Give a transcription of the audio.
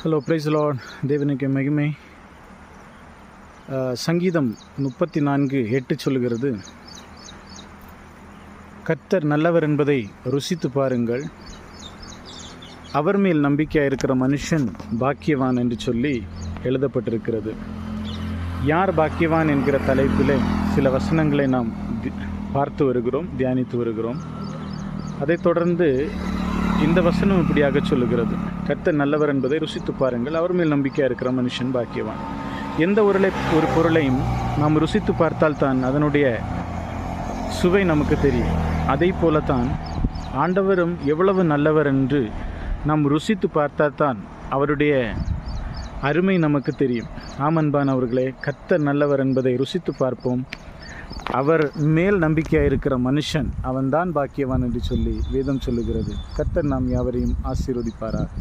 Hello price Lord. தேவனுக்கு மகிமை. சங்கீதம் 34:8 சொல்லுகிறது, கர்த்தர் நல்லவர் என்பதை ருசித்து பாருங்கள், அவர் மேல் நம்பிக்கையாக இருக்கிற மனுஷன் பாக்கியவான் என்று சொல்லி எழுதப்பட்டிருக்கிறது. யார் பாக்கியவான் என்கிற தலைப்பில் சில வசனங்களை நாம் பார்த்து வருகிறோம், தியானித்து வருகிறோம். அதைத் தொடர்ந்து இந்த வசனம் இப்படியாக சொல்லுகிறது, கர்த்தர் நல்லவர் என்பதை ருசித்து பாருங்கள், அவர் மேல் நம்பிக்கையாக இருக்கிற மனுஷன் பாக்கியவான். எந்த ஒரு பொருளையும் நாம் ருசித்து பார்த்தால்தான் அதனுடைய சுவை நமக்கு தெரியும். அதை போலத்தான் ஆண்டவரும் எவ்வளவு நல்லவர் என்று நாம் ருசித்து பார்த்தால்தான் அவருடைய அருமை நமக்கு தெரியும். ஆமன்பானவர்களே, கர்த்தர் நல்லவர் என்பதை ருசித்து பார்ப்போம். அவர் மேல் நம்பிக்கையாக இருக்கிற மனுஷன் அவன்தான் பாக்கியவான் என்று சொல்லி வேதம் சொல்லுகிறது. கர்த்தர் நாம் யாவரையும் ஆசீர்வதிப்பாராக.